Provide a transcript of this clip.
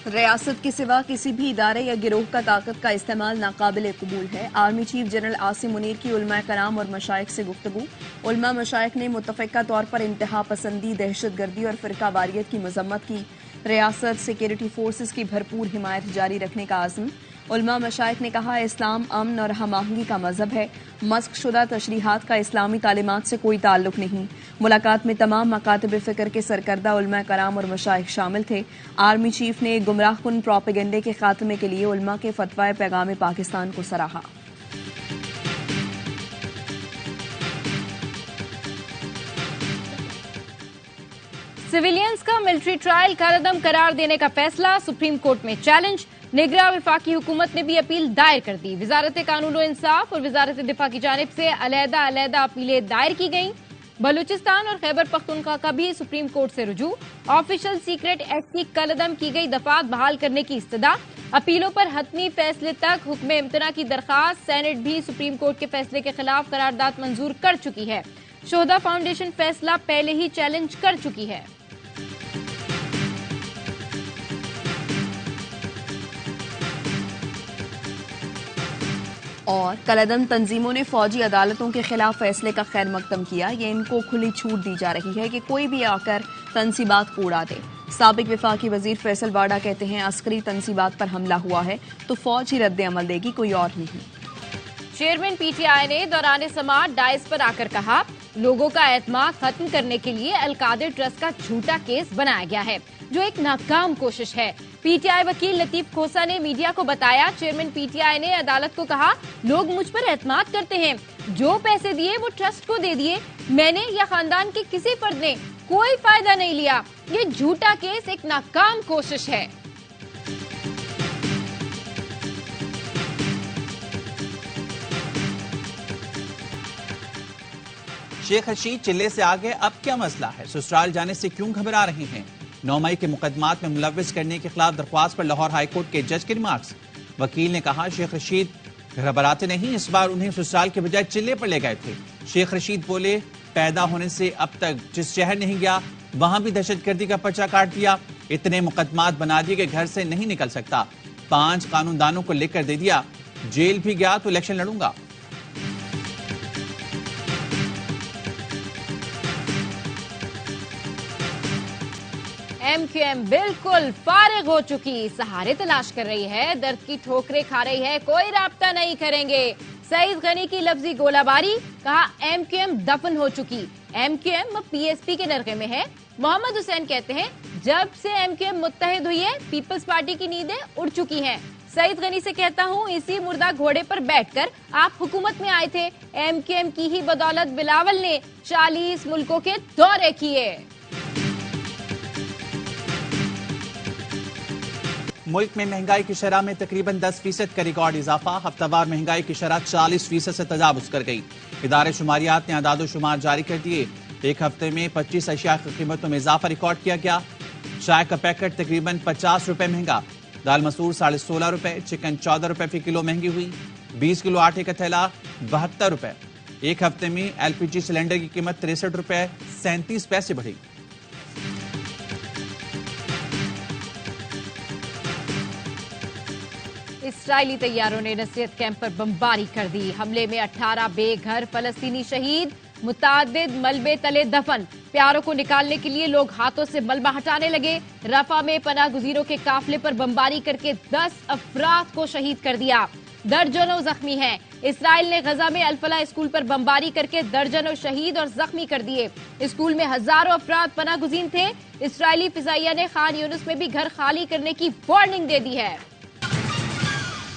रियासत के सिवा किसी भी इदारे या गिरोह का ताकत का इस्तेमाल नाकाबिल कबूल है। Army chief general Asim Munir की उलमा कराम और मशाइख से गुफ्तगू। उलमा मशाइख ने मुतफ़िका तौर पर इंतहा पसंदी, दहशत गर्दी और फ़िरका वारियत की मजम्मत की। रियासत सिक्योरिटी फोर्सेस की भरपूर हिमायत जारी रखने का आज़म। उलमा मशाइख ने कहा, इस्लाम अमन और हम आहंगी का मजहब है। मस्क शुदा तशरीहात का इस्लामी तालीमात से कोई ताल्लुक नहीं। मुलाकात में तमाम मकातब फ़िक्र के सरकर्दा उलमा कराम और मशाइख शामिल थे। आर्मी चीफ ने गुमराह कुन प्रोपेगेंडे के खात्मे के लिए उलमा के फतवाए पैगाम पाकिस्तान को सराहा। सिविलियंस का मिलिट्री ट्रायल कलअदम करार देने का फैसला सुप्रीम कोर्ट में चैलेंज। निगरां वफाकी हुकूमत ने भी अपील दायर कर दी। वजारत कानून और इंसाफ और वजारत दिफा की जानिब से अलहदा अपीलें दायर की गईं। बलूचिस्तान और खैबर पख्तूनख्वा का भी सुप्रीम कोर्ट से रुजू। ऑफिशियल सीक्रेट एक्ट की कलअदम की गई दफात बहाल करने की इस्तदा। अपीलों पर हतमी फैसले तक हुक्म इम्तना की दरखास्त। सेनेट भी सुप्रीम कोर्ट के फैसले के खिलाफ करारदाद मंजूर कर चुकी है। शोहदा फाउंडेशन फैसला पहले ही चैलेंज कर चुकी है। और कलअदम तंजीमों ने फौजी अदालतों के खिलाफ फैसले का खैर मकदम किया। ये इनको खुली छूट दी जा रही है कि कोई भी आकर तनसीबात को उड़ा दे। साबिक वफाकी वजीर फैसल वाडा कहते हैं, अस्करी तनसीबात पर हमला हुआ है तो फौज ही रद्द अमल देगी, कोई और नहीं। चेयरमैन पीटीआई ने दौरान समाअत डाइस पर आकर कहा, लोगों का एतमाद खत्म करने के लिए अलकादिर ट्रस्ट का झूठा केस बनाया गया है, जो एक नाकाम कोशिश है। पीटीआई वकील लतीफ खोसा ने मीडिया को बताया, चेयरमैन पीटीआई ने अदालत को कहा, लोग मुझ पर एतमाद करते हैं, जो पैसे दिए वो ट्रस्ट को दे दिए, मैंने या खानदान के किसी फर्द ने कोई फायदा नहीं लिया। ये झूठा केस एक नाकाम कोशिश है। शेख रशीद चिल्ले से आगे अब क्या मसला है, ससुराल जाने से क्यों घबरा रहे हैं? 9 मई के मुकदमात में मुलविस करने के खिलाफ दरख्वास्त पर लाहौर हाईकोर्ट के जज के रिमार्क्स। वकील ने कहा, शेख रशीद घबराते नहीं, इस बार उन्हें ससुराल के बजाय चिल्ले पर ले गए थे। शेख रशीद बोले, पैदा होने से अब तक जिस शहर नहीं गया वहां भी दहशतगर्दी का पर्चा काट दिया। इतने मुकदमात बना दिए कि घर से नहीं निकल सकता। 5 कानूनदानों को लेकर दे दिया, जेल भी गया तो इलेक्शन लड़ूंगा। एमक्यूएम बिल्कुल फारिग हो चुकी, सहारे तलाश कर रही है, दर्द की ठोकरें खा रही है, कोई राब्ता नहीं करेंगे। सईद गनी की लफ्जी गोलाबारी, कहा एमक्यूएम दफन हो चुकी। एमक्यूएम अब पीएसपी के नरगे में है। मोहम्मद हुसैन कहते हैं, जब से एमक्यूएम मुत्तहिद हुई है, पीपल्स पार्टी की नींदें उड़ चुकी हैं। सईद गनी से कहता हूं, इसी मुर्दा घोड़े पर बैठकर आप हुकूमत में आए थे। एमक्यूएम की ही बदौलत बिलावल ने 40 मुल्कों के दौरे किए। मुल्क में महंगाई की शरह में तकरीबन 10% का रिकॉर्ड इजाफा। हफ्तावार महंगाई की शरह 40% से तजावुज कर गई। इदारे शुमारियात ने आदादो शुमार जारी कर दिए। एक हफ्ते में 25 अशिया की कीमतों में इजाफा रिकॉर्ड किया गया। चाय का पैकेट तकरीबन 50 रुपए महंगा। दाल मसूर 16.5 रुपए, चिकन 14 रुपए फी किलो महंगी हुई। 20 किलो आटे का थैला 72 रुपए। एक हफ्ते में एलपीजी सिलेंडर की कीमत 63 रुपए 37 पैसे बढ़ी। इस्राएली तैयारों ने नसीहत कैंप पर बमबारी कर दी। हमले में 18 बेघर फलस्तीनी शहीद, मुतादिद मलबे तले दफन। प्यारों को निकालने के लिए लोग हाथों से मलबा हटाने लगे। रफा में पनाह गुजीरों के काफिले पर बमबारी करके 10 अफराद को शहीद कर दिया, दर्जनों जख्मी हैं। इसराइल ने गजा में अल-फलाह स्कूल पर बमबारी करके दर्जनों शहीद और जख्मी कर दिए। स्कूल में हजारों अफराद पनाह गुजीर थे। इसराइली फिजाइया ने खान यूनुस में भी घर खाली करने की वार्निंग दे दी है।